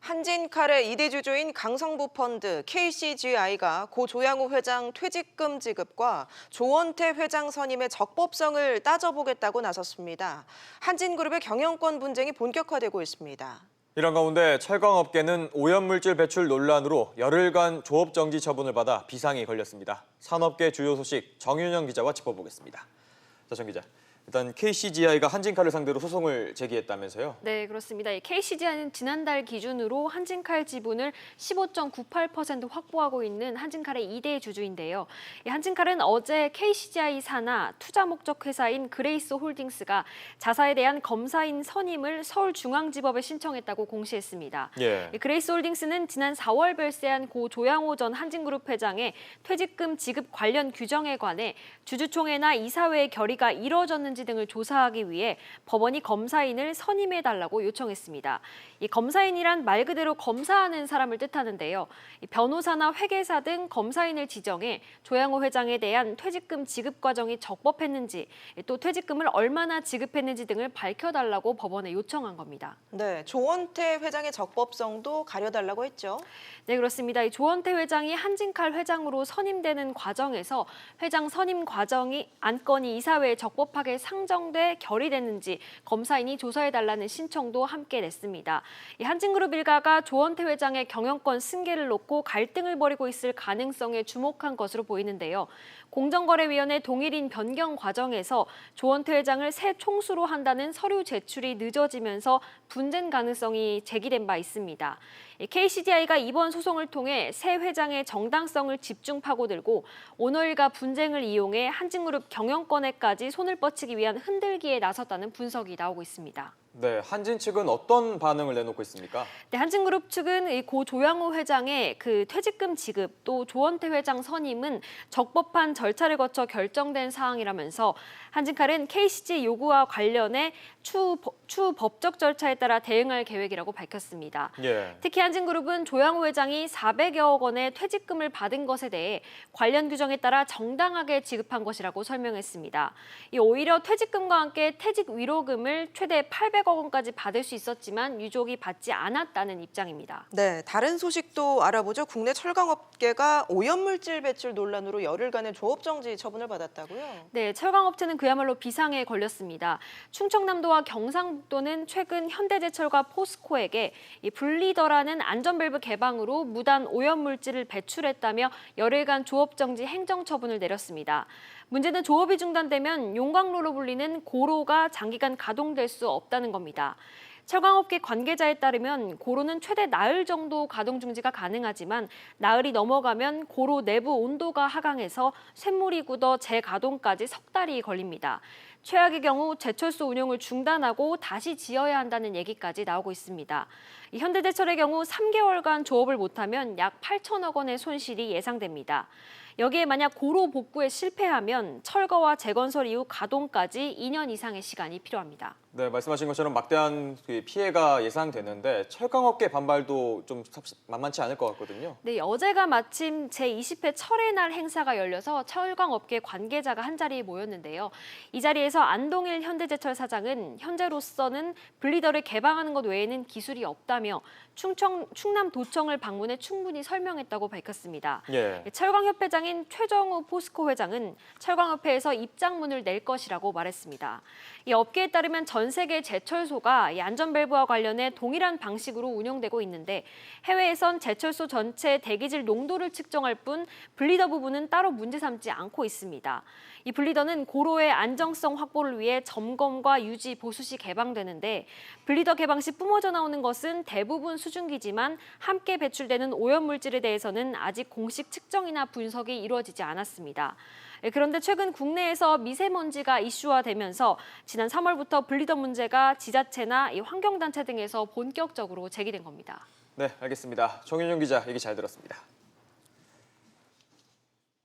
한진칼의 2대 주주인 강성부펀드 KCGI가 고 조양호 회장 퇴직금 지급과 조원태 회장 선임의 적법성을 따져보겠다고 나섰습니다. 한진그룹의 경영권 분쟁이 본격화되고 있습니다. 이런 가운데 철강업계는 오염물질 배출 논란으로 열흘간 조업정지 처분을 받아 비상이 걸렸습니다. 산업계 주요 소식 정윤영 기자와 짚어보겠습니다. 자, 정 기자. 일단 KCGI가 한진칼을 상대로 소송을 제기했다면서요? 네, 그렇습니다. KCGI는 지난달 기준으로 한진칼 지분을 15.98% 확보하고 있는 한진칼의 2대 주주인데요. 한진칼은 어제 KCGI 산하 투자 목적 회사인 그레이스 홀딩스가 자사에 대한 검사인 선임을 서울중앙지법에 신청했다고 공시했습니다. 그레이스 홀딩스는 지난 4월 별세한 고 조양호 전 한진그룹 회장의 퇴직금 지급 관련 규정에 관해 주주총회나 이사회의 결의가 이뤄졌는지 등을 조사하기 위해 법원이 검사인을 선임해달라고 요청했습니다. 이 검사인이란 말 그대로 검사하는 사람을 뜻하는데요. 변호사나 회계사 등 검사인을 지정해 조양호 회장에 대한 퇴직금 지급 과정이 적법했는지, 또 퇴직금을 얼마나 지급했는지 등을 밝혀달라고 법원에 요청한 겁니다. 네, 조원태 회장의 적법성도 가려달라고 했죠. 네, 그렇습니다. 이 조원태 회장이 한진칼 회장으로 선임되는 과정에서 회장 선임 과정이 안건이 이사회에 적법하게 상정돼 결의됐는지 검사인이 조사해달라는 신청도 함께 냈습니다. 이 한진그룹 일가가 조원태 회장의 경영권 승계를 놓고 갈등을 벌이고 있을 가능성에 주목한 것으로 보이는데요. 공정거래위원회 동일인 변경 과정에서 조원태 회장을 새 총수로 한다는 서류 제출이 늦어지면서 분쟁 가능성이 제기된 바 있습니다. KCGI가 이번 소송을 통해 새 회장의 정당성을 집중 파고들고 오너일가 분쟁을 이용해 한진그룹 경영권에까지 손을 뻗치기 위한 흔들기에 나섰다는 분석이 나오고 있습니다. 네, 한진 측은 어떤 반응을 내놓고 있습니까? 네, 한진그룹 측은 고 조양호 회장의 퇴직금 지급 또 조원태 회장 선임은 적법한 절차를 거쳐 결정된 사항이라면서 한진칼은 KCG 요구와 관련해 추후 법적 절차에 따라 대응할 계획이라고 밝혔습니다. 특히 한진그룹은 조양호 회장이 400여억 원의 퇴직금을 받은 것에 대해 관련 규정에 따라 정당하게 지급한 것이라고 설명했습니다. 오히려 퇴직금과 함께 퇴직 위로금을 최대 800억 원까지 받을 수 있었지만 유족이 받지 않았다는 입장입니다. 네, 다른 소식도 알아보죠. 국내 철강업계가 오염물질 배출 논란으로 열흘간의 조업정지 처분을 받았다고요? 네, 철강업체는 그야말로 비상에 걸렸습니다. 충청남도와 경상북도는 최근 현대제철과 포스코에게 이 분리더라는 안전밸브 개방으로 무단 오염물질을 배출했다며 열흘간 조업정지 행정처분을 내렸습니다. 문제는 조업이 중단되면 용광로로 불리는 고로가 장기간 가동될 수 없다는 겁니다. 철강업계 관계자에 따르면 고로는 최대 나흘 정도 가동 중지가 가능하지만 나흘이 넘어가면 고로 내부 온도가 하강해서 쇳물이 굳어 재가동까지 석 달이 걸립니다. 최악의 경우 제철소 운영을 중단하고 다시 지어야 한다는 얘기까지 나오고 있습니다. 현대제철의 경우 3개월간 조업을 못하면 약 8천억 원의 손실이 예상됩니다. 여기에 만약 고로 복구에 실패하면 철거와 재건설 이후 가동까지 2년 이상의 시간이 필요합니다. 네, 말씀하신 것처럼 막대한 피해가 예상되는데 철강업계 반발도 좀 만만치 않을 것 같거든요. 네, 어제가 마침 제20회 철의 날 행사가 열려서 철강업계 관계자가 한자리에 모였는데요. 이 자리에서 안동일 현대제철 사장은 현재로서는 분리더를 개방하는 것 외에는 기술이 없다며 충남도청을 방문해 충분히 설명했다고 밝혔습니다. 철강협회장인 최정우 포스코 회장은 철강협회에서 입장문을 낼 것이라고 말했습니다. 이 업계에 따르면 전 세계 제철소가 이 안전밸브와 관련해 동일한 방식으로 운영되고 있는데 해외에선 제철소 전체 대기질 농도를 측정할 뿐 분리더 부분은 따로 문제 삼지 않고 있습니다. 이 분리더는 고로의 안정성 확보를 위해 점검과 유지, 보수 시 개방되는데 분리더 개방 시 뿜어져 나오는 것은 대부분 수증기지만 함께 배출되는 오염물질에 대해서는 아직 공식 측정이나 분석이 이루어지지 않았습니다. 그런데 최근 국내에서 미세먼지가 이슈화되면서 지난 3월부터 분리더 문제가 지자체나 환경단체 등에서 본격적으로 제기된 겁니다. 네, 알겠습니다. 정윤영 기자 얘기 잘 들었습니다.